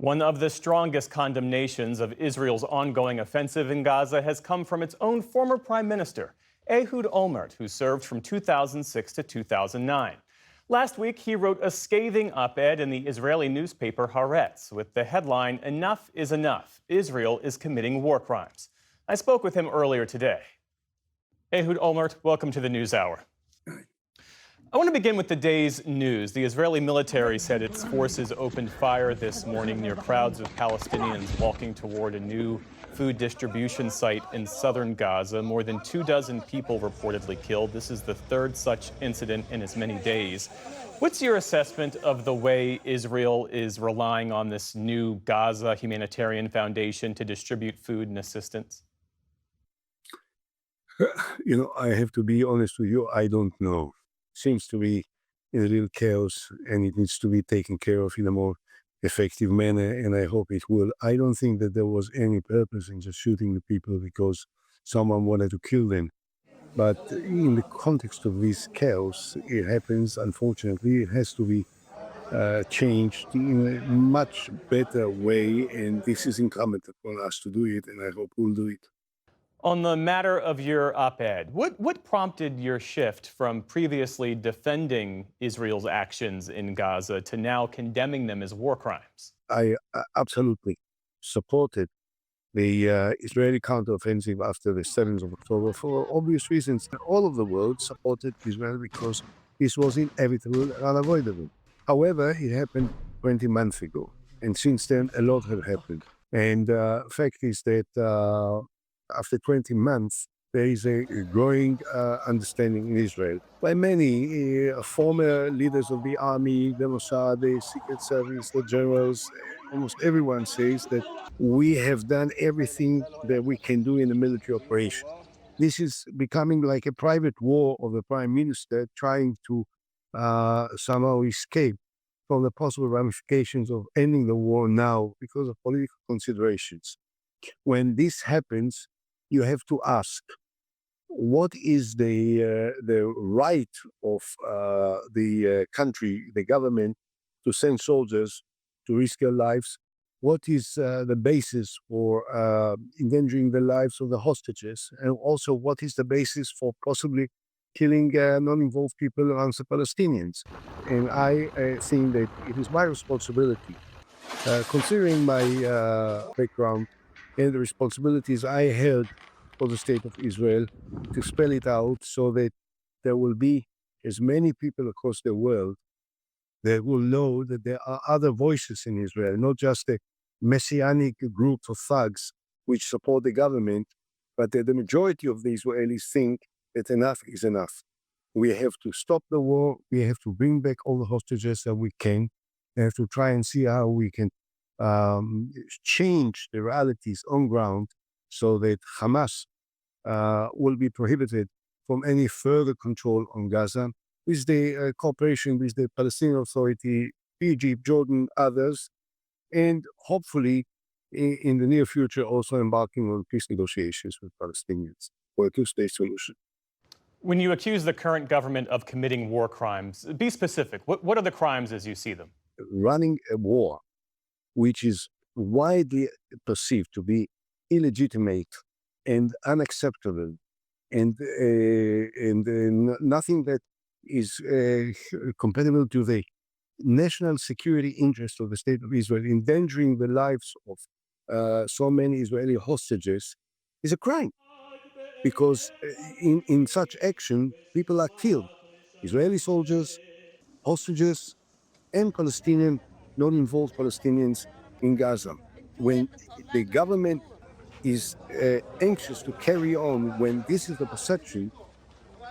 One of the strongest condemnations of Israel's ongoing offensive in Gaza has come from its own former prime minister, Ehud Olmert, who served from 2006 to 2009. Last week, he wrote a scathing op-ed in the Israeli newspaper Haaretz with the headline, "Enough is enough. Israel is committing war crimes." I spoke with him earlier today. Ehud Olmert, welcome to the NewsHour. I want to begin with the day's news. The Israeli military said its forces opened fire this morning near crowds of Palestinians walking toward a new food distribution site in southern Gaza. More than 24 people reportedly killed. This is the third such incident in as many days. What's your assessment of the way Israel is relying on this new Gaza Humanitarian Foundation to distribute food and assistance? I have to be honest with you, I don't know. Seems to be in a real chaos, and it needs to be taken care of in a more effective manner, and I hope it will. I don't think that there was any purpose in just shooting the people because someone wanted to kill them. But in the context of this chaos, it happens, unfortunately, it has to be changed in a much better way, and this is incumbent upon us to do it, and I hope we'll do it. On the matter of your op-ed, what prompted your shift from previously defending Israel's actions in Gaza to now condemning them as war crimes? I absolutely supported the Israeli counteroffensive after the 7th of October for obvious reasons. All of the world supported Israel because this was inevitable and unavoidable. However, it happened 20 months ago, and since then a lot has happened. And fact is that after 20 months, there is a growing understanding in Israel by many former leaders of the army, the Mossad, the Secret Service, the generals. Almost everyone says that we have done everything that we can do in a military operation. This is becoming like a private war of the prime minister trying to somehow escape from the possible ramifications of ending the war now because of political considerations. When this happens, you have to ask, what is the right of the country, the government, to send soldiers to risk their lives? What is the basis for endangering the lives of the hostages? And also, what is the basis for possibly killing non-involved people amongst the Palestinians? And I think that it is my responsibility, considering my background and the responsibilities I held for the state of Israel, to spell it out so that there will be as many people across the world that will know that there are other voices in Israel, not just a messianic group of thugs which support the government, but that the majority of the Israelis think that enough is enough. We have to stop the war. We have to bring back all the hostages that we can. We have to try and see how we can change the realities on ground so that Hamas will be prohibited from any further control on Gaza, with the cooperation with the Palestinian Authority, Egypt, Jordan, others, and hopefully in the near future also embarking on peace negotiations with Palestinians for a two-state solution. When you accuse the current government of committing war crimes, be specific. What are the crimes as you see them? Running a war which is widely perceived to be illegitimate and unacceptable, and nothing that is compatible to the national security interest of the state of Israel, endangering the lives of so many Israeli hostages, is a crime. Because in such action, people are killed. Israeli soldiers, hostages, and Palestinian, non-involved Palestinians in Gaza. When the government is anxious to carry on, when this is the perception,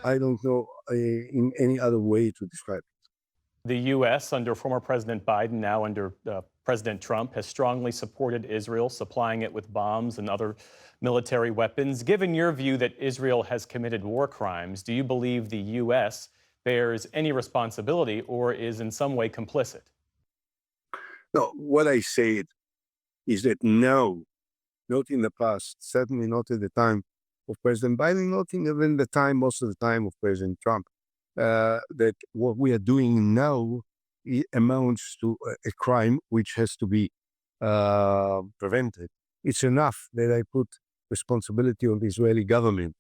I don't know in any other way to describe it. The U.S., under former President Biden, now under President Trump, has strongly supported Israel, supplying it with bombs and other military weapons. Given your view that Israel has committed war crimes, do you believe the U.S. bears any responsibility or is in some way complicit? No, what I said is that no, not in the past, certainly not at the time of President Biden, not even the time, most of the time of President Trump, that what we are doing now amounts to a crime which has to be prevented. It's enough that I put responsibility on the Israeli government.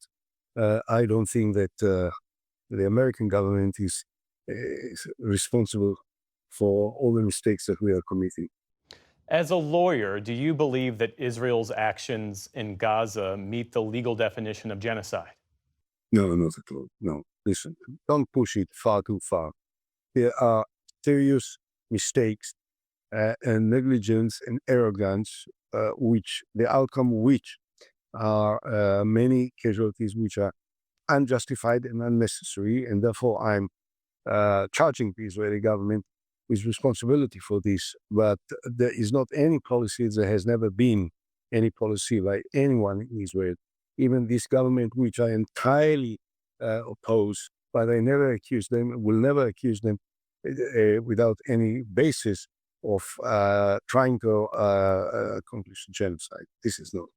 I don't think that the American government is responsible for all the mistakes that we are committing. As a lawyer, do you believe that Israel's actions in Gaza meet the legal definition of genocide? No, not at all. No, listen, don't push it far too far. There are serious mistakes and negligence and arrogance, which the outcome which are many casualties which are unjustified and unnecessary, and therefore I'm charging the Israeli government with responsibility for this. But there is not any policy, there has never been any policy by anyone in Israel, even this government, which I entirely oppose, but I never accuse them, will never accuse them without any basis of trying to accomplish genocide. This is not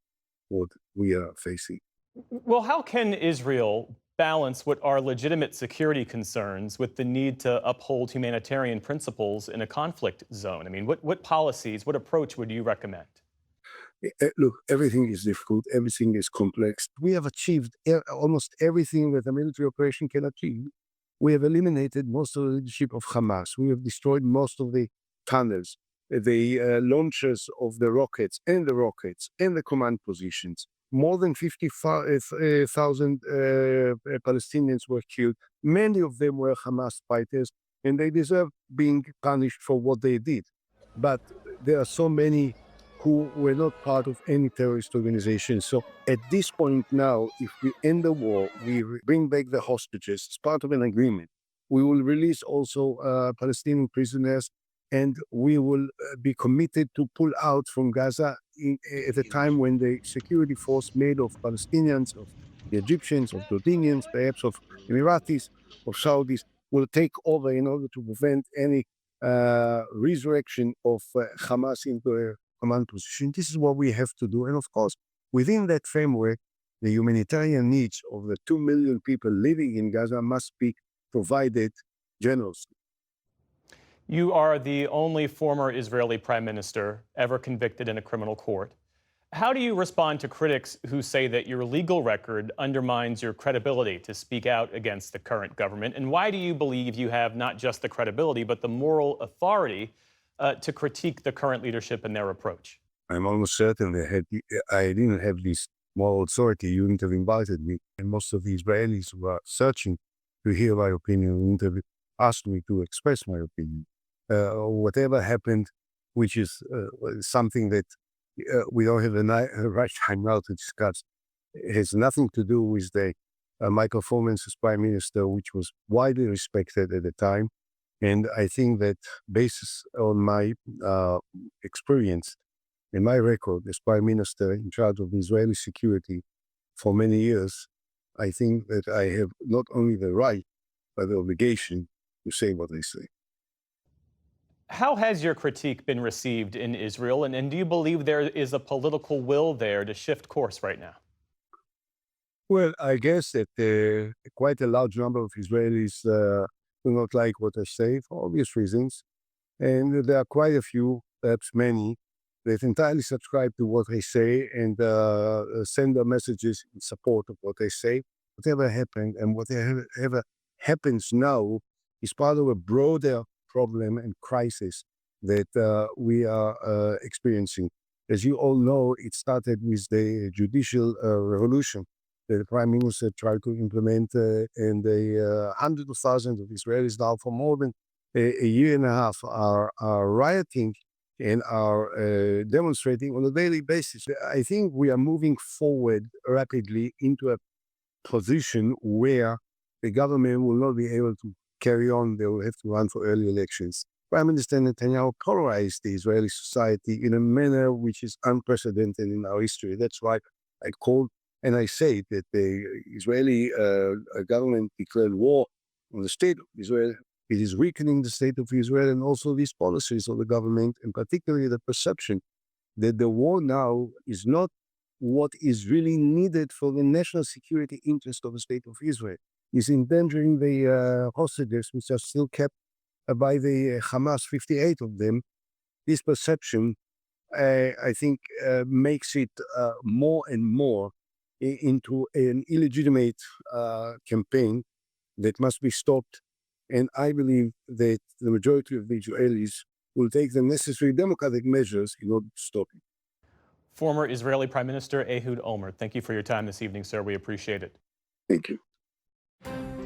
what we are facing. Well, how can Israel balance what are legitimate security concerns with the need to uphold humanitarian principles in a conflict zone? I mean, what policies, what approach would you recommend? Look, everything is difficult, everything is complex. We have achieved almost everything that a military operation can achieve. We have eliminated most of the leadership of Hamas. We have destroyed most of the tunnels, the launchers of the rockets and the command positions. More than 55,000 Palestinians were killed. Many of them were Hamas fighters, and they deserve being punished for what they did. But there are so many who were not part of any terrorist organization. So at this point now, if we end the war, we bring back the hostages as part of an agreement. We will release also Palestinian prisoners, and we will be committed to pull out from Gaza at a time when the security force made of Palestinians, of the Egyptians, of Jordanians, perhaps of Emiratis, of Saudis, will take over in order to prevent any resurrection of Hamas into a command position. This is what we have to do. And of course, within that framework, the humanitarian needs of the 2 million people living in Gaza must be provided generously. You are the only former Israeli prime minister ever convicted in a criminal court. How do you respond to critics who say that your legal record undermines your credibility to speak out against the current government? And why do you believe you have not just the credibility, but the moral authority to critique the current leadership and their approach? I'm almost certain that I didn't have this moral authority, you wouldn't have invited me. And most of the Israelis who are searching to hear my opinion wouldn't have asked me to express my opinion. Whatever happened, which is something that we don't have a right time now to discuss, it has nothing to do with my performance as prime minister, which was widely respected at the time. And I think that based on my experience and my record as prime minister in charge of Israeli security for many years, I think that I have not only the right, but the obligation to say what I say. How has your critique been received in Israel? And do you believe there is a political will there to shift course right now? Well, I guess that quite a large number of Israelis do not like what I say for obvious reasons. And there are quite a few, perhaps many, that entirely subscribe to what I say and send their messages in support of what I say. Whatever happened and whatever happens now is part of a broader problem and crisis that we are experiencing. As you all know, it started with the judicial revolution that the prime minister tried to implement, and the hundreds of thousands of Israelis now for more than a year and a half are rioting and are demonstrating on a daily basis. I think we are moving forward rapidly into a position where the government will not be able to carry on. They will have to run for early elections. Prime Minister Netanyahu polarized the Israeli society in a manner which is unprecedented in our history. That's why I called and I say that the Israeli government declared war on the state of Israel. It is weakening the state of Israel and also these policies of the government, and particularly the perception that the war now is not what is really needed for the national security interest of the state of Israel. Is endangering the hostages, which are still kept by the Hamas, 58 of them. This perception I think makes it more and more into an illegitimate campaign that must be stopped. And I believe that the majority of the Israelis will take the necessary democratic measures in order to stop it. Former Israeli Prime Minister Ehud Olmert, thank you for your time this evening, sir. We appreciate it. Thank you.